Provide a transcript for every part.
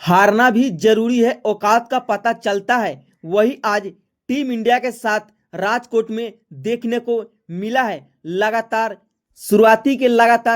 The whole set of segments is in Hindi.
हारना भी जरूरी है, औकात का पता चलता है। वही आज टीम इंडिया के साथ राजकोट में देखने को मिला है। लगातार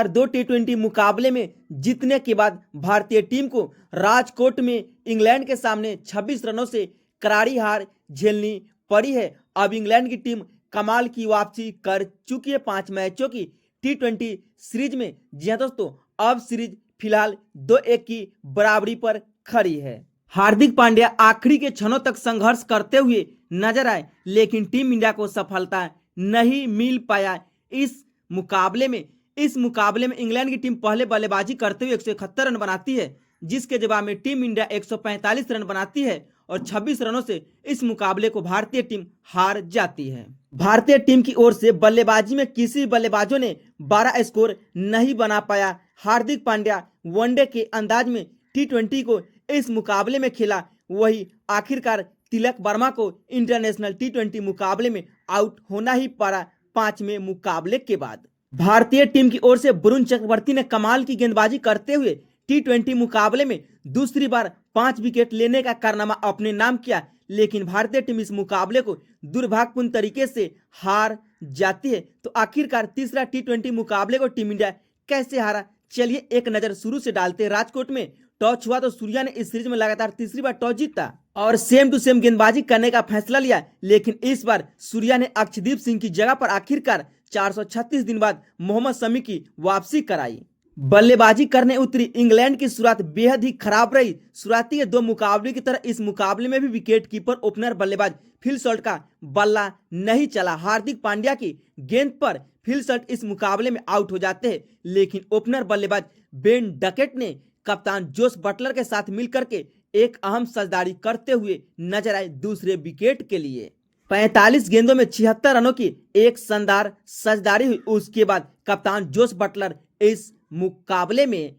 दो टी20 मुकाबले में जीतने के बाद भारतीय टीम को राजकोट में इंग्लैंड के सामने 26 रनों से करारी हार झेलनी पड़ी है। अब इंग्लैंड की टीम कमाल की वापसी कर चुकी है 5 मैचों की टी20 सीरीज में। जी हाँ दोस्तों, अब सीरीज फिलहाल 2-1 की बराबरी पर खड़ी है। हार्दिक पांड्या आखिरी के क्षणों तक संघर्ष करते हुए नजर आए, लेकिन टीम इंडिया को सफलता नहीं मिल पाया। इस मुकाबले में इंग्लैंड की टीम पहले बल्लेबाजी करते हुए 171 रन बनाती है, जिसके जवाब में टीम इंडिया 145 रन बनाती है और 26 रनों से इस मुकाबले को भारतीय टीम हार जाती है। भारतीय टीम की ओर से बल्लेबाजी में किसी बल्लेबाजों ने 12 स्कोर नहीं बना पाया। हार्दिक पांड्या वनडे के अंदाज में टी20 को इस मुकाबले में खेला, वही आखिरकार तिलक वर्मा को इंटरनेशनल टी20 मुकाबले में आउट होना ही पड़ा 5वें मुकाबले के बाद। भारतीय टीम की ओर से वरुण चक्रवर्ती ने कमाल की गेंदबाजी करते हुए टी20 मुकाबले में दूसरी बार 5 विकेट लेने का कारनामा अपने नाम किया, लेकिन भारतीय टीम इस मुकाबले को दुर्भाग्यपूर्ण तरीके से हार जाती है। तो आखिरकार तीसरा टी20 मुकाबले को टीम इंडिया कैसे हारा, चलिए एक नजर शुरू से डालते हैं। राजकोट में टॉस हुआ तो सूर्या ने इस सीरीज में लगातार तीसरी बार टॉस जीता और सेम टू सेम गेंदबाजी करने का फैसला लिया, लेकिन इस बार सूर्या ने अक्षदीप सिंह की जगह पर आखिरकार 436 दिन बाद मोहम्मद शमी की वापसी कराई। बल्लेबाजी करने उतरी इंग्लैंड की शुरुआत बेहद ही खराब रही। शुरुआती के 2 मुकाबले की तरह इस मुकाबले में भी विकेट कीपर ओपनर बल्लेबाज फिल सॉल्ट का बल्ला नहीं चला। हार्दिक पांड्या की गेंद पर फिल सॉल्ट इस मुकाबले में आउट हो जाते हैं, लेकिन ओपनर बल्लेबाज बेन डकेट ने कप्तान जोस बटलर के साथ मिलकर के एक अहम साझेदारी करते हुए नजर आए दूसरे विकेट के लिए। 45 गेंदों में 76 रनों की एक शानदार साझेदारी हुई। उसके बाद कप्तान जोस बटलर इस मुकाबले में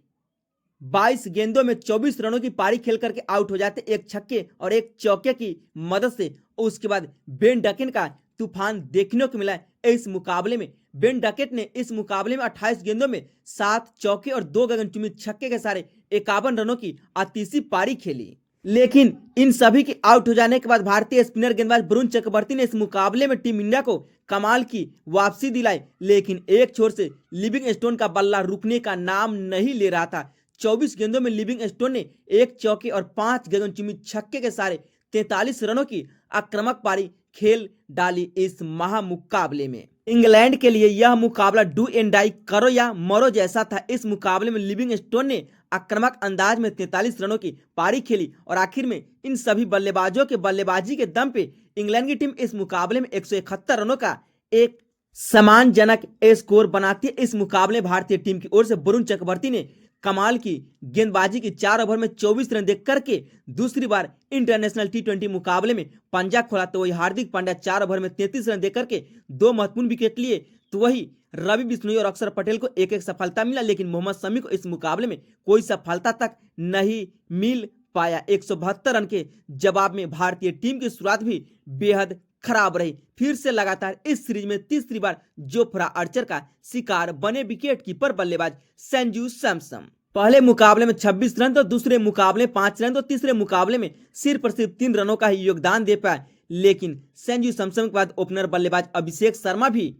22 गेंदों में 24 रनों की पारी खेल करके आउट हो जाते, एक छक्के और एक चौके की मदद से। उसके बाद बेन डकेट का तूफान देखने को मिला इस मुकाबले में। बेन डकेट ने इस मुकाबले में 28 गेंदों में 7 चौके और 2 गगनचुंबी छक्के के सारे 51 रनों की अतीसी पारी खेली, लेकिन इन सभी के आउट हो जाने के बाद भारतीय स्पिनर गेंदबाज वरुण चक्रवर्ती ने इस मुकाबले में टीम इंडिया को कमाल की वापसी दिलाई, लेकिन एक छोर से लिविंगस्टोन का बल्ला रुकने का नाम नहीं ले रहा था। 24 गेंदों में लिविंगस्टोन ने 1 चौके और 5 गगनचुंबी छक्के के सारे 43 रनों की आक्रामक पारी खेल डाली। इस महामुकाबले में इंग्लैंड के लिए यह मुकाबला डू एंड डाई, करो या मरो जैसा था। इस मुकाबले में लिविंगस्टोन ने आक्रामक अंदाज में 43 रनों की पारी खेली और आखिर में इन सभी बल्लेबाजों के बल्लेबाजी के दम पे इंग्लैंड की टीम इस मुकाबले में 171 रनों का एक सम्मानजनक स्कोर बनाती है। इस मुकाबले भारतीय टीम की ओर से वरुण चक्रवर्ती ने कमाल की गेंदबाजी की 4 ओवर में 24 रन देख करके दूसरी बार इंटरनेशनल टी20 मुकाबले में पंजा खोला। तो वही हार्दिक पांड्या 4 ओवर में 33 रन देकर के 2 महत्वपूर्ण विकेट लिए। तो वही रवि बिश्नोई और अक्षर पटेल को एक एक सफलता मिला, लेकिन मोहम्मद शमी को इस मुकाबले में कोई सफलता तक नहीं मिल पाया। 172 रन के जवाब में भारतीय टीम की शुरुआत भी बेहद खराब रही। फिर से लगातार इस सीरीज में तीसरी बार जोफ्रा आर्चर का शिकार बने विकेट कीपर बल्लेबाज संजू सैमसन। पहले मुकाबले में 26 रन तो दूसरे मुकाबले में 5 रन तो तीसरे मुकाबले में सिर्फ 3 रनों का ही योगदान दे पाए, लेकिन संजू सैमसन के बाद ओपनर बल्लेबाज अभिषेक शर्मा भी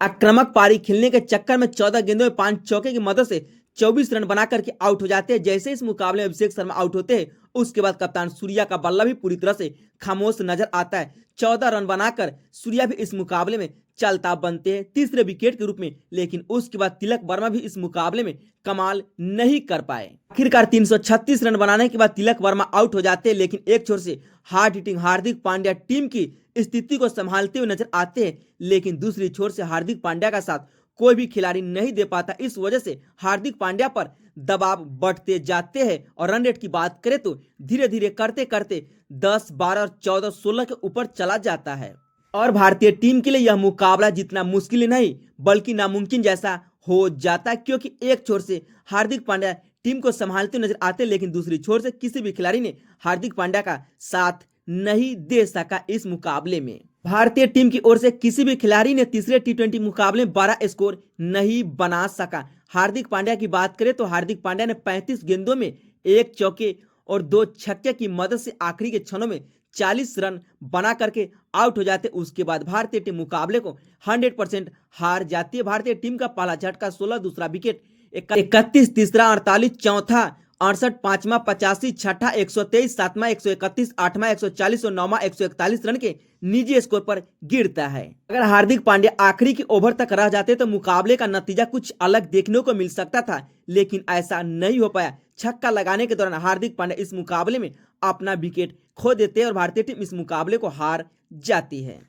आक्रामक पारी खेलने के चक्कर में 14 गेंदों में 5 चौके की मदद से 24 रन बना करके आउट हो जाते हैं। जैसे इस मुकाबले में अभिषेक शर्मा आउट होते हैं, उसके बाद कप्तान सूर्या का बल्ला भी पूरी तरह से खामोश नजर आता है। 14 रन बनाकर सूर्या भी इस मुकाबले में चलता बनते हैं तीसरे विकेट के रूप में, लेकिन उसके बाद तिलक वर्मा भी इस मुकाबले में कमाल नहीं कर पाए। आखिरकार 336 रन बनाने के बाद तिलक वर्मा आउट हो जाते हैं, लेकिन एक छोर से hard hitting Hardik Pandya team की स्थिति को संभालते हुए नजर आते हैं, लेकिन दूसरी छोर से हार्दिक पांड्या का साथ कोई भी खिलाड़ी नहीं दे पाता। इस वजह से हार्दिक पांड्या पर दबाव बढ़ते जाते हैं और रन रेट की बात करें तो धीरे धीरे करते करते 10, 12, 14, 16 के ऊपर चला जाता है और भारतीय टीम के लिए यह मुकाबला जितना मुश्किल नहीं बल्कि नामुमकिन जैसा हो जाता है, क्योंकि एक छोर से हार्दिक पांड्या टीम को संभालते नजर आते, लेकिन दूसरी छोर से किसी भी खिलाड़ी ने हार्दिक पांड्या का साथ नहीं दे सका। इस मुकाबले में भारतीय टीम की ओर से किसी भी खिलाड़ी ने तीसरे टी20 मुकाबले में 12 स्कोर नहीं बना सका। हार्दिक पांड्या की बात करें तो हार्दिक पांड्या ने 35 गेंदों में 1 चौके और 2 छक्के की मदद से आखिरी के क्षणों में 40 रन बना करके आउट हो जाते। उसके बाद भारतीय टीम मुकाबले को 100% हार जाती है। भारतीय टीम का पहला झटका 16, दूसरा विकेट 31, तीसरा 48, चौथा 68, पांचवा 85, छठा 123, सातवां 131, आठवां 140 और नौवां 141 रन के निजी स्कोर पर गिरता है। अगर हार्दिक पांड्या आखिरी के ओवर तक रह जाते तो मुकाबले का नतीजा कुछ अलग देखने को मिल सकता था, लेकिन ऐसा नहीं हो पाया। छक्का लगाने के दौरान हार्दिक पांड्या इस मुकाबले में अपना विकेट खो देते हैं और भारतीय टीम इस मुकाबले को हार जाती है।